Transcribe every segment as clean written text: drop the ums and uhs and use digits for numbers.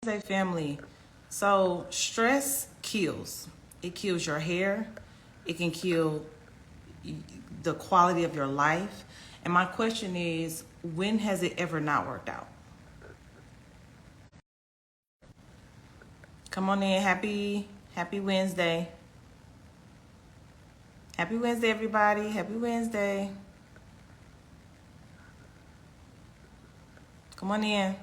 Hey family, so stress kills. It kills your hair. It can kill the quality of your life. And my question is, when has it ever not worked out? Come on in. Happy Wednesday. Happy Wednesday, everybody. Happy Wednesday. Come on in.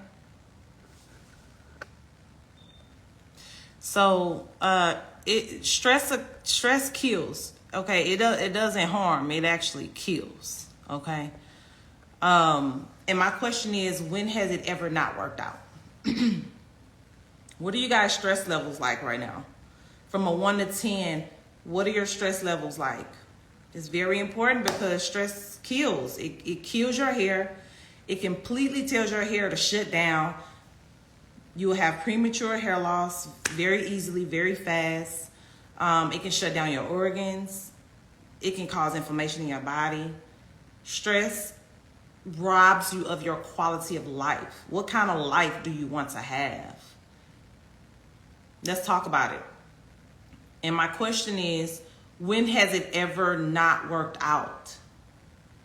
So, stress kills. Okay, it doesn't harm. It actually kills. Okay. And my question is, when has it ever not worked out? What are you guys' stress levels like right now? From a 1 to 10, what are your stress levels like? It's very important because stress kills. It kills your hair. It completely tells your hair to shut down. You will have premature hair loss very easily, very fast. It can shut down your organs. It can cause inflammation in your body. Stress robs you of your quality of life. What kind of life do you want to have? Let's talk about it. And my question is, when has it ever not worked out?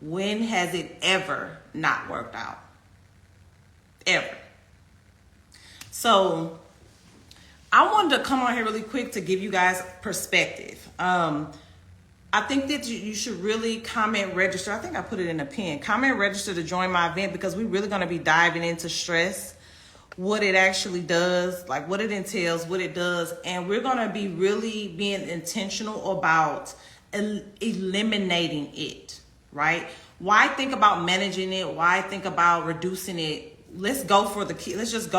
When has it ever not worked out? Ever. So I wanted to come on here really quick to give you guys perspective. I think that you should really comment, register. I think I put it in a pin. Comment, register to join my event because we're really going to be diving into stress, what it actually does, like what it entails, what it does. And we're going to be really being intentional about eliminating it, right? Why think about managing it? Why think about reducing it? Let's just go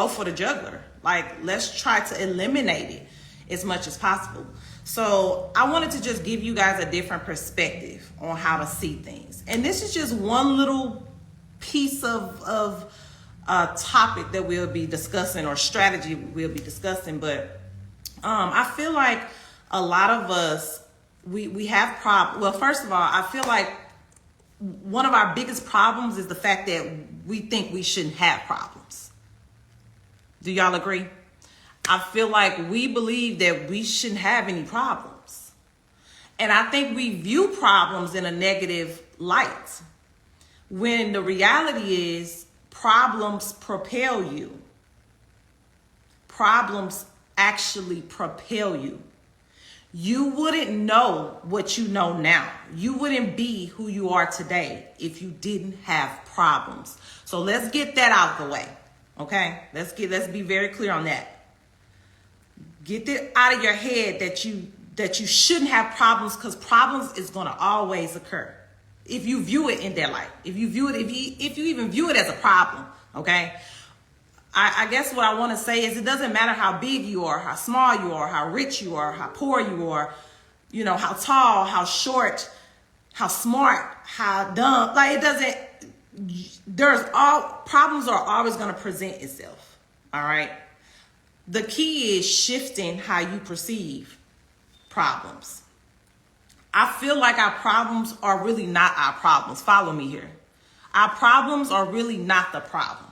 for the jugular. Like, let's try to eliminate it as much as possible. So I wanted to just give you guys a different perspective on how to see things. And this is just one little piece of topic that we'll be discussing, or strategy we'll be discussing. But I feel like a lot of us, we have problems. Well, first of all, I feel like one of our biggest problems is the fact that we think we shouldn't have problems. Do y'all agree? I feel like we believe that we shouldn't have any problems. And I think we view problems in a negative light, when the reality is problems propel you. Problems actually propel you. You wouldn't know what you know now. You wouldn't be who you are today if you didn't have problems. So let's get that out of the way. Okay? Let's be very clear on that. Get it out of your head that you shouldn't have problems, because problems is going to always occur if you view it in that light. If you even view it as a problem, okay? I guess what I want to say is, it doesn't matter how big you are, how small you are, how rich you are, how poor you are, you know, how tall, how short, how smart, how dumb. Like, it doesn't, problems are always going to present itself. All right. The key is shifting how you perceive problems. I feel like our problems are really not our problems. Follow me here. Our problems are really not the problem.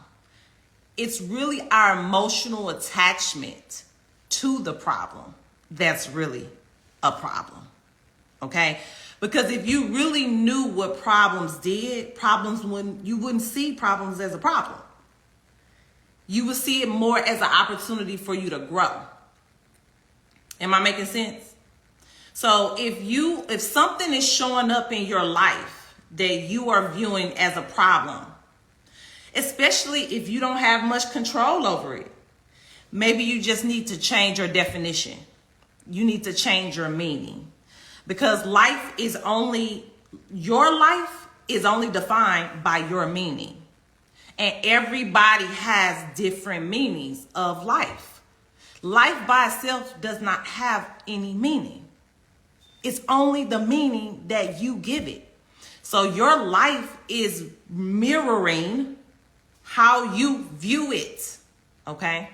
It's really our emotional attachment to the problem that's really a problem. Okay? Because if you really knew what problems did, you wouldn't see problems as a problem. You would see it more as an opportunity for you to grow. Am I making sense? So if something is showing up in your life that you are viewing as a problem, especially if you don't have much control over it, maybe you just need to change your definition. You need to change your meaning, because your life is only defined by your meaning. And everybody has different meanings of life. Life by itself does not have any meaning. It's only the meaning that you give it. So your life is mirroring how you view it. Okay?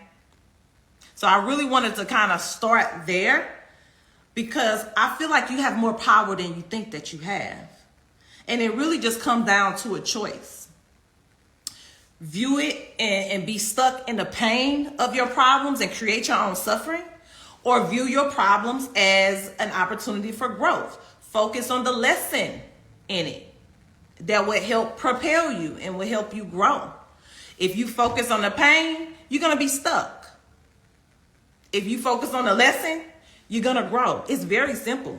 So I really wanted to kind of start there, because I feel like you have more power than you think that you have. And it really just comes down to a choice. view it and be stuck in the pain of your problems and create your own suffering, or view your problems as an opportunity for growth. Focus on the lesson in it that would help propel you and will help you grow. If you focus on the pain, you're going to be stuck. If you focus on the lesson, you're going to grow. It's very simple.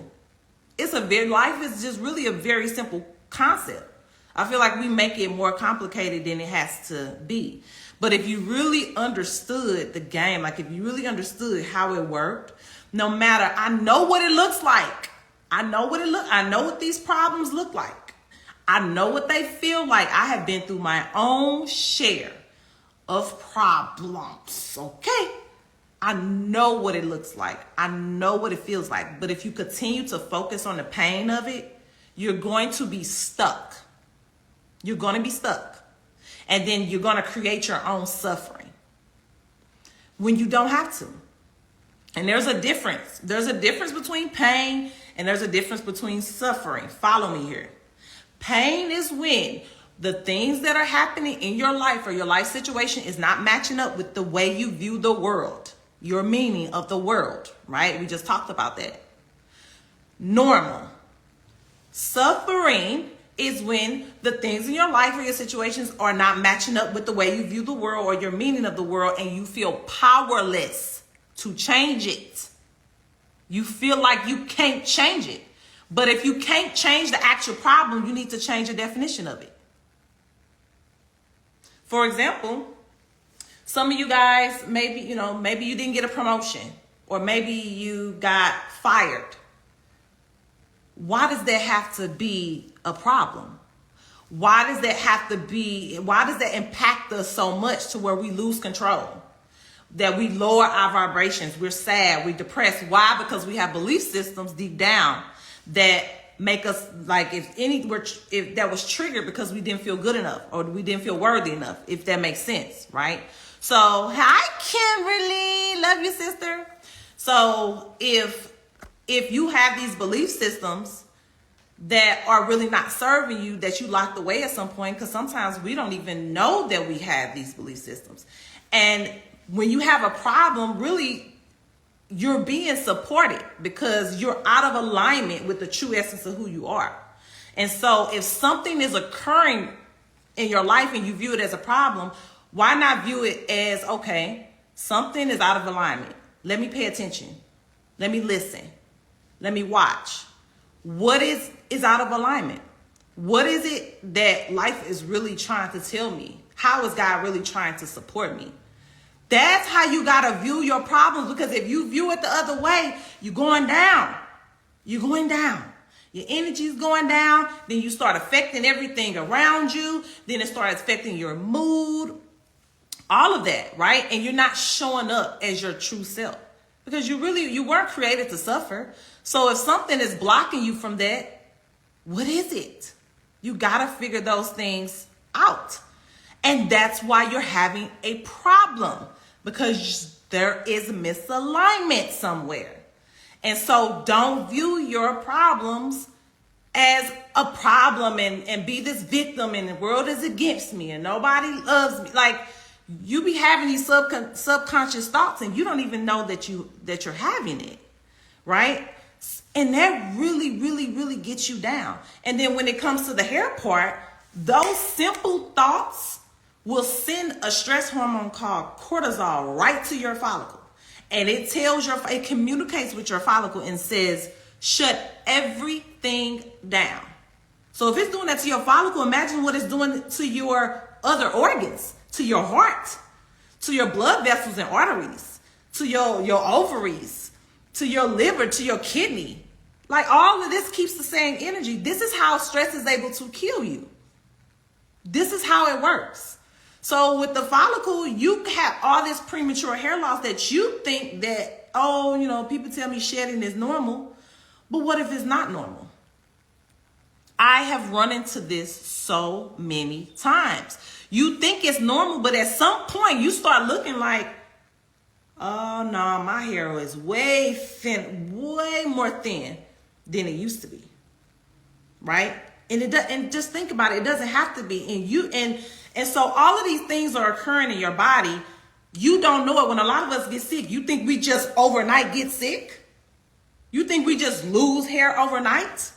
Life is just really a very simple concept. I feel like we make it more complicated than it has to be. But if you really understood the game, like if you really understood how it worked, no matter, I know what it looks like. I know what these problems look like. I know what they feel like. I have been through my own share of problems, okay? I know what it looks like. I know what it feels like. But if you continue to focus on the pain of it, you're going to be stuck. You're going to be stuck. And then you're going to create your own suffering when you don't have to. And there's a difference. There's a difference between pain and there's a difference between suffering. Follow me here. Pain is when the things that are happening in your life or your life situation is not matching up with the way you view the world, your meaning of the world, right? We just talked about that. Normal. Suffering is when the things in your life or your situations are not matching up with the way you view the world or your meaning of the world, and you feel powerless to change it. You feel like you can't change it. But if you can't change the actual problem, you need to change the definition of it. For example, some of you guys, maybe you didn't get a promotion, or maybe you got fired. Why does that have to be a problem? Why does that impact us so much to where we lose control? That we lower our vibrations, we're sad, we're depressed. Why? Because we have belief systems deep down that make us like if that was triggered because we didn't feel good enough or we didn't feel worthy enough, if that makes sense, right? So, hi Kimberly, love you, sister. So if you have these belief systems that are really not serving you, that you locked away at some point, because sometimes we don't even know that we have these belief systems. And when you have a problem, really, you're being supported because you're out of alignment with the true essence of who you are. And so if something is occurring in your life and you view it as a problem, why not view it as, okay, something is out of alignment. Let me pay attention. Let me listen. Let me watch. What is out of alignment? What is it that life is really trying to tell me? How is God really trying to support me? That's how you got to view your problems, because if you view it the other way, you're going down. You're going down. Your energy is going down. Then you start affecting everything around you. Then it starts affecting your mood. All of that, right? And you're not showing up as your true self because you weren't created to suffer. So if something is blocking you from that, what is it? You got to figure those things out. And that's why you're having a problem, because there is misalignment somewhere. And so don't view your problems as a problem and be this victim and the world is against me and nobody loves me. Like, you be having these subconscious thoughts and you don't even know that you're having it, right? And that really, really, really gets you down. And then when it comes to the hair part, those simple thoughts will send a stress hormone called cortisol right to your follicle. And it communicates with your follicle and says, shut everything down. So if it's doing that to your follicle, imagine what it's doing to your other organs, to your heart, to your blood vessels and arteries, to your ovaries, to your liver, to your kidney. Like, all of this keeps the same energy. This is how stress is able to kill you. This is how it works. So with the follicle, you have all this premature hair loss that you think that, people tell me shedding is normal. But what if it's not normal? I have run into this so many times. You think it's normal, but at some point you start looking like, oh no, my hair is way thin, way more thin than it used to be, right? And just think about it. It doesn't have to be. And so all of these things are occurring in your body. You don't know it. When a lot of us get sick, you think we just overnight get sick? You think we just lose hair overnight?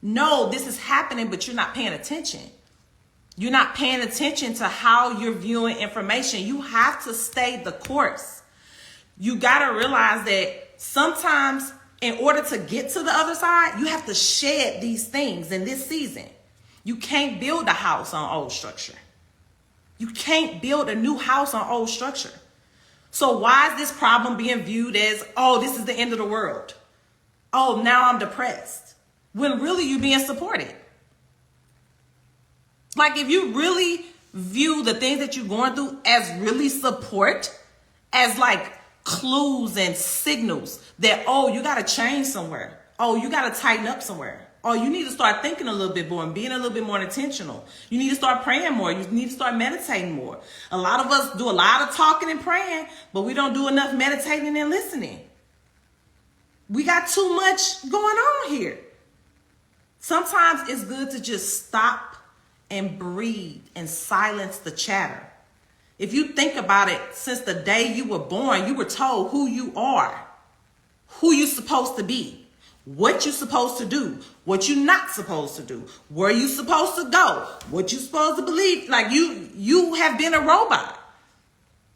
No, this is happening, but you're not paying attention. You're not paying attention to how you're viewing information. You have to stay the course. You got to realize that sometimes in order to get to the other side, you have to shed these things in this season. You can't build a house on old structure. You can't build a new house on old structure. So why is this problem being viewed as, oh, this is the end of the world? Oh, now I'm depressed. When really you're being supported. Like if you really view the things that you're going through as really support, as like clues and signals that, oh, you got to change somewhere. Oh, you got to tighten up somewhere. Oh, you need to start thinking a little bit more and being a little bit more intentional. You need to start praying more. You need to start meditating more. A lot of us do a lot of talking and praying, but we don't do enough meditating and listening. We got too much going on here. Sometimes it's good to just stop and breathe and silence the chatter. If you think about it, since the day you were born, you were told who you are, who you're supposed to be, what you're supposed to do, what you're not supposed to do, where you're supposed to go, what you're supposed to believe. Like you have been a robot.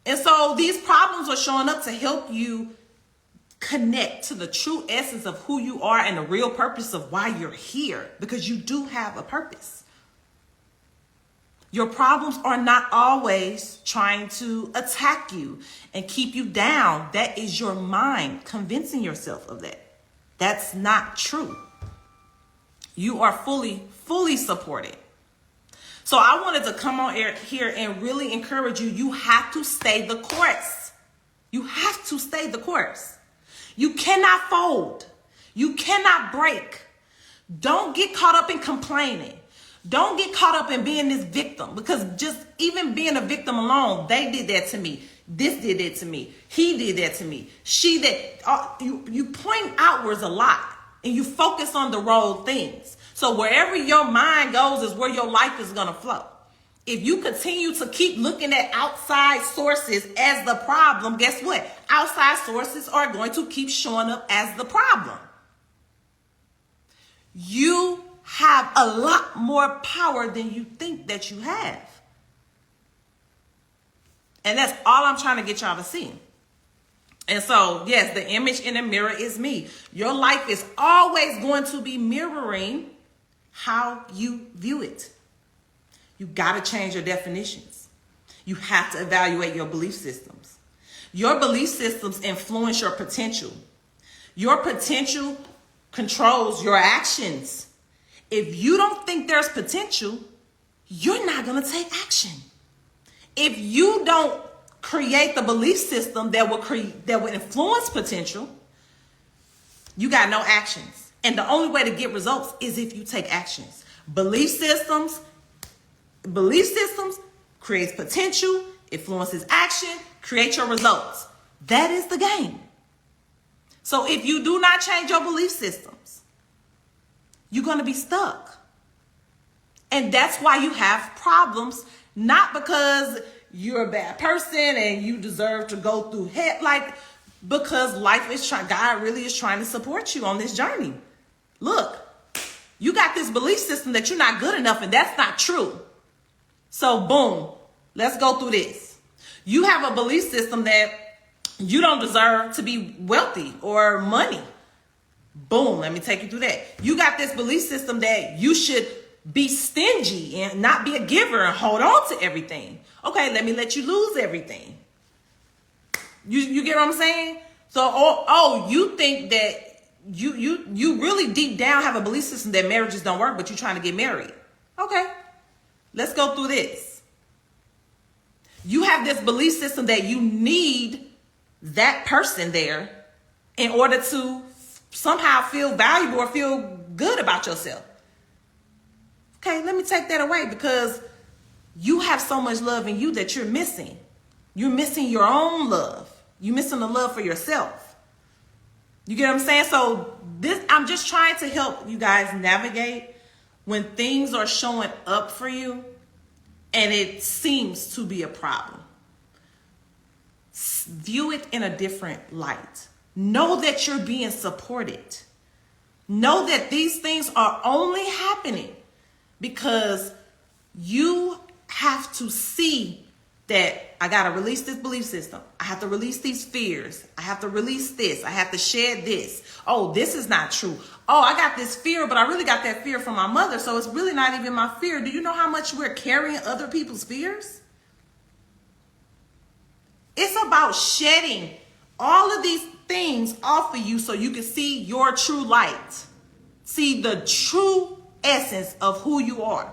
And so these problems are showing up to help you connect to the true essence of who you are and the real purpose of why you're here, because you do have a purpose. Your problems are not always trying to attack you and keep you down. That is your mind convincing yourself of that. That's not true. You are fully supported. So I wanted to come on here and really encourage you. You have to stay the course. You have to stay the course. You cannot fold. You cannot break. Don't get caught up in complaining. Don't get caught up in being this victim, because just even being a victim alone, they did that to me. This did that to me. He did that to me. She did. You point outwards a lot and you focus on the wrong things. So wherever your mind goes is where your life is going to flow. If you continue to keep looking at outside sources as the problem, guess what? Outside sources are going to keep showing up as the problem. You have a lot more power than you think that you have. And that's all I'm trying to get y'all to see. And so, yes, the image in the mirror is me. Your life is always going to be mirroring how you view it. You got to change your definitions. You have to evaluate your belief systems. Your belief systems influence your potential. Your potential controls your actions. If you don't think there's potential, you're not going to take action. If you don't create the belief system that will influence potential, you got no actions. And the only way to get results is if you take actions. Belief systems creates potential, influences action, create your results. That is the game. So if you do not change your belief systems, you're going to be stuck. And that's why you have problems, not because you're a bad person and you deserve to go through hell, like because life is God really is trying to support you on this journey. Look, you got this belief system that you're not good enough, and that's not true. So boom, let's go through this. You have a belief system that you don't deserve to be wealthy or money. Boom, let me take you through that. You got this belief system that you should be stingy and not be a giver and hold on to everything. Okay, let me let you lose everything. You get what I'm saying? So, you think that you really deep down have a belief system that marriages don't work, but you're trying to get married. Okay, let's go through this. You have this belief system that you need that person there in order to somehow feel valuable or feel good about yourself. Okay, let me take that away, because you have so much love in you that you're missing. You're missing your own love. You're missing the love for yourself. You get what I'm saying? So I'm just trying to help you guys navigate when things are showing up for you and it seems to be a problem. View it in a different light. Know that you're being supported. Know that these things are only happening because you have to see that I got to release this belief system. I have to release these fears. I have to release this. I have to shed this. Oh, this is not true. Oh, I got this fear, but I really got that fear from my mother. So it's really not even my fear. Do you know how much we're carrying other people's fears? It's about shedding all of these things off of you so you can see your true light. See the true essence of who you are.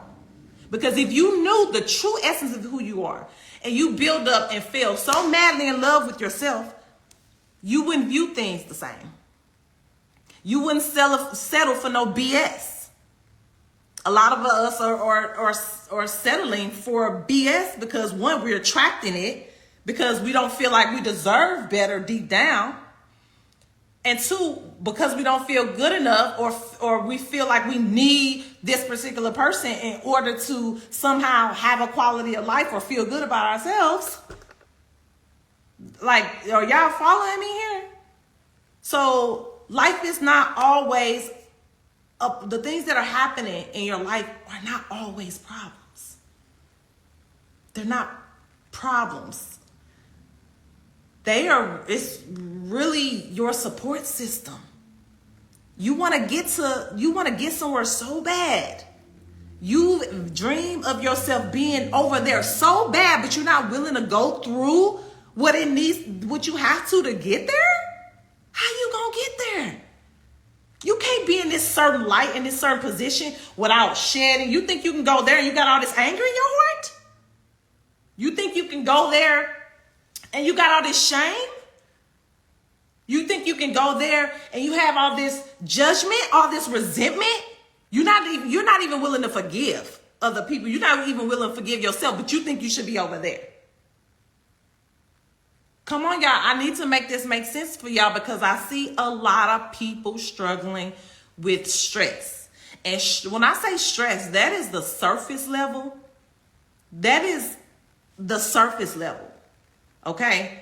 Because if you knew the true essence of who you are, and you build up and feel so madly in love with yourself, you wouldn't view things the same. You wouldn't settle for no BS. A lot of us are settling for BS because, one, we're attracting it because we don't feel like we deserve better deep down. And two, because we don't feel good enough or we feel like we need this particular person in order to somehow have a quality of life or feel good about ourselves. Like, are y'all following me here? So life is not always, the things that are happening in your life are not always problems. They're not problems. It's really your support system. You want to get somewhere so bad. You dream of yourself being over there so bad, but you're not willing to go through what you have to get there? How you gonna get there? You can't be in this certain light, in this certain position without shedding. You think you can go there and you got all this anger in your heart? You think you can go there and you got all this shame? You think you can go there and you have all this judgment, all this resentment? You're not even willing to forgive other people. You're not even willing to forgive yourself, but you think you should be over there. Come on, y'all. I need to make this make sense for y'all because I see a lot of people struggling with stress. And when I say stress, that is the surface level. That is the surface level. Okay?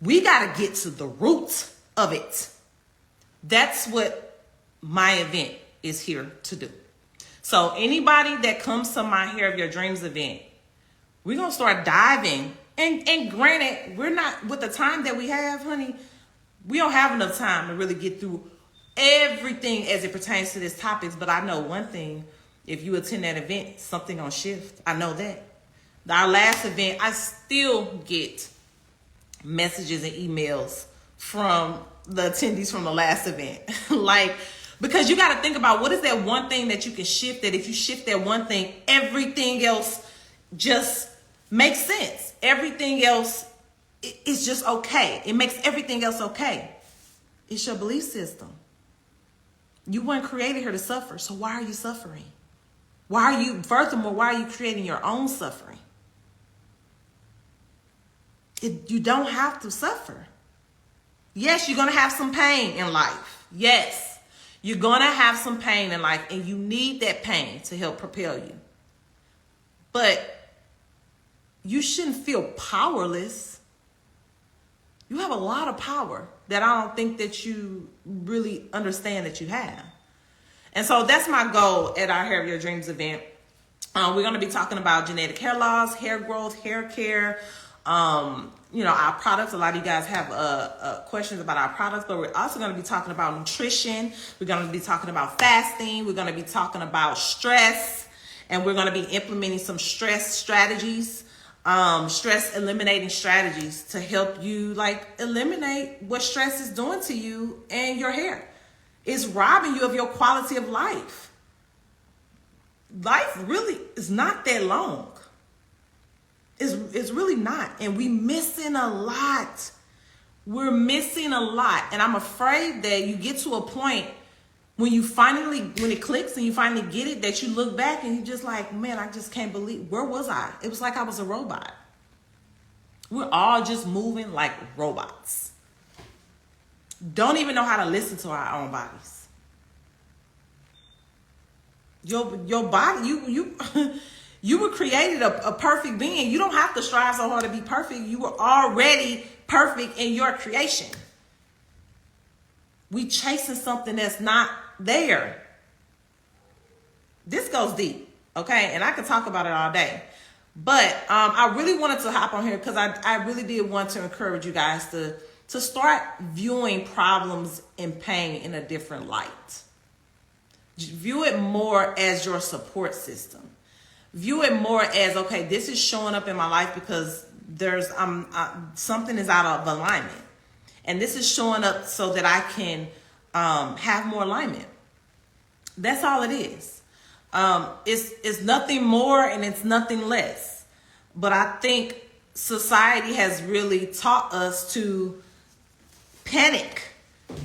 We got to get to the root of it. That's what my event is here to do. So anybody that comes to my Hair of Your Dreams event, we're going to start diving. And granted, we're not, with the time that we have, honey, we don't have enough time to really get through everything as it pertains to this topics. But I know one thing, if you attend that event, something gonna shift. I know that. Our last event, I still get messages and emails from the attendees from the last event. Because you got to think about what is that one thing that you can shift, that if you shift that one thing, everything else just makes sense. Everything else is just okay. It makes everything else okay. It's your belief system. You weren't created here to suffer. So why are you suffering? Furthermore, why are you creating your own suffering? You don't have to suffer. Yes, you're going to have some pain in life. Yes, you're going to have some pain in life, and you need that pain to help propel you. But you shouldn't feel powerless. You have a lot of power that I don't think that you really understand that you have. And so that's my goal at our Hair of Your Dreams event. We're going to be talking about genetic hair loss, hair growth, hair care, our products. A lot of you guys have questions about our products, but we're also going to be talking about nutrition. We're going to be talking about fasting. We're going to be talking about stress, and we're going to be implementing some stress strategies, stress eliminating strategies to help you eliminate what stress is doing to you and your hair. It's robbing you of your quality of life. Life really is not that long. It's really not. And we're missing a lot. We're missing a lot. And I'm afraid that you get to a point when it clicks and you finally get it, that you look back and you're just like, man, I just can't believe, where was I? It was like I was a robot. We're all just moving like robots. Don't even know how to listen to our own bodies. Your body, You were created a perfect being. You don't have to strive so hard to be perfect. You were already perfect in your creation. We chasing something that's not there. This goes deep, okay? And I could talk about it all day. But I really wanted to hop on here because I really did want to encourage you guys to start viewing problems and pain in a different light. View it more as your support system. View it more as, okay, this is showing up in my life because there's something is out of alignment. And this is showing up so that I can have more alignment. That's all it is. It's nothing more and it's nothing less. But I think society has really taught us to panic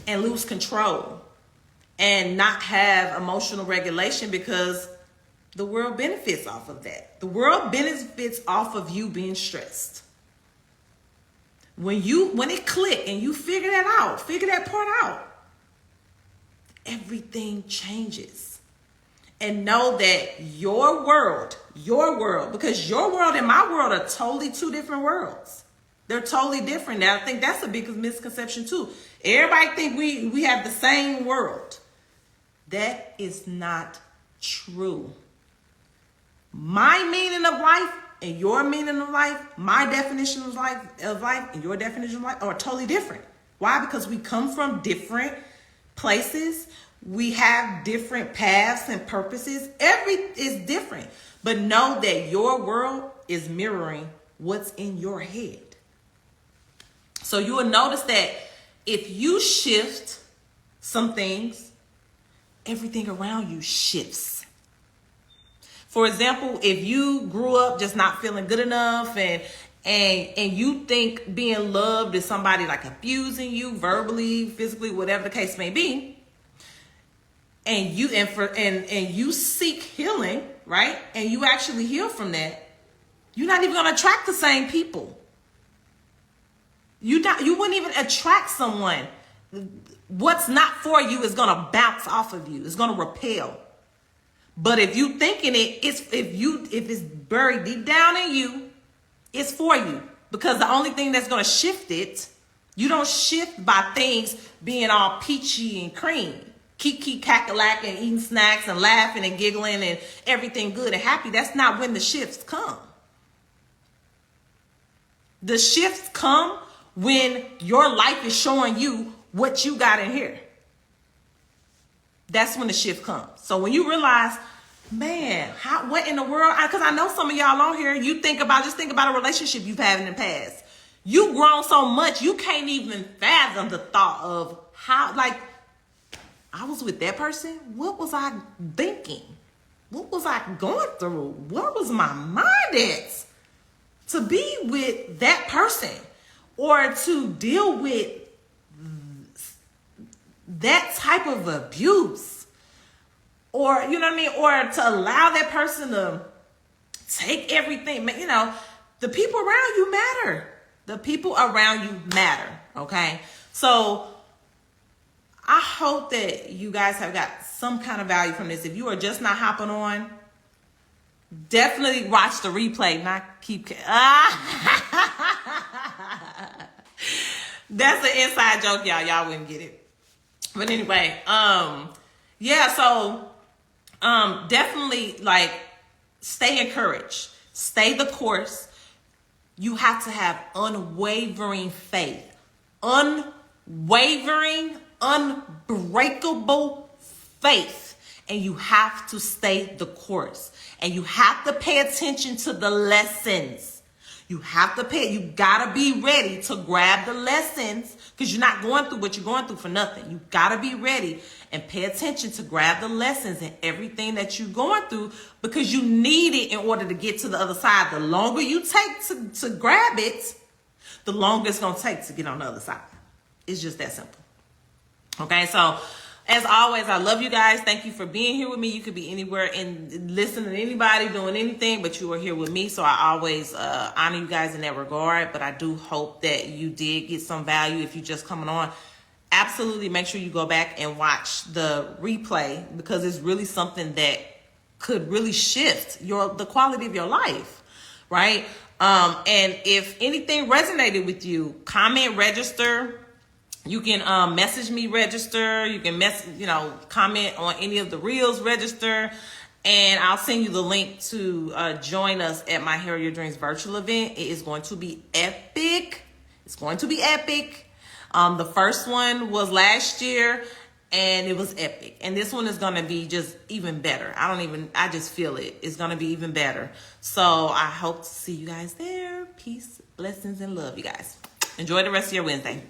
and lose control and not have emotional regulation because the world benefits off of that. The world benefits off of you being stressed. When it click and you figure that part out, everything changes. And know that your world, because your world and my world are totally two different worlds. They're totally different. And I think that's a big misconception too. Everybody think we have the same world. That is not true. My meaning of life and your meaning of life, my definition of life and your definition of life are totally different. Why? Because we come from different places. We have different paths and purposes. Is different. But know that your world is mirroring what's in your head. So you will notice that if you shift some things, everything around you shifts. For example, if you grew up just not feeling good enough and you think being loved is somebody like abusing you verbally, physically, whatever the case may be, and you seek healing, right? And you actually heal from that, you're not even going to attract the same people. You wouldn't even attract someone. What's not for you is going to bounce off of you. It's going to repel. But if you thinking if it's buried deep down in you, it's for you. Because the only thing that's going to shift it, you don't shift by things being all peachy and cream. Keep cackalack eating snacks and laughing and giggling and everything good and happy. That's not when the shifts come. The shifts come when your life is showing you what you got in here. That's when the shift comes. So when you realize, man, what in the world? Because I know some of y'all on here, just think about a relationship you've had in the past. You've grown so much, you can't even fathom the thought of how, like, I was with that person. What was I thinking? What was I going through? Where was my mind at? To be with that person or to deal with that type of abuse, or, you know what I mean? Or to allow that person to take everything, you know, the people around you matter. The people around you matter. Okay. So I hope that you guys have got some kind of value from this. If you are just not hopping on, definitely watch the replay, not keep. That's an inside joke, y'all. Y'all wouldn't get it. But anyway, yeah, so definitely, like, stay encouraged. Stay the course. You have to have unwavering faith. Unwavering, unbreakable faith. And you have to stay the course. And you have to pay attention to the lessons. You gotta be ready to grab the lessons, because you're not going through what you're going through for nothing. You gotta be ready and pay attention to grab the lessons and everything that you're going through, because you need it in order to get to the other side. The longer you take to grab it, the longer it's gonna take to get on the other side. It's just that simple. Okay, so as always, I love you guys. Thank you for being here with me. You could be anywhere and listening to anybody doing anything, but you are here with me. So I always honor you guys in that regard. But I do hope that you did get some value. If you're just coming on, absolutely make sure you go back and watch the replay, because it's really something that could really shift the quality of your life, right? And if anything resonated with you, comment, register. You can message me, register. You can comment on any of the reels, register. And I'll send you the link to join us at my Hair Your Dreams virtual event. It is going to be epic. It's going to be epic. The first one was last year, and it was epic. And this one is going to be just even better. I just feel it. It's going to be even better. So I hope to see you guys there. Peace, blessings, and love, you guys. Enjoy the rest of your Wednesday.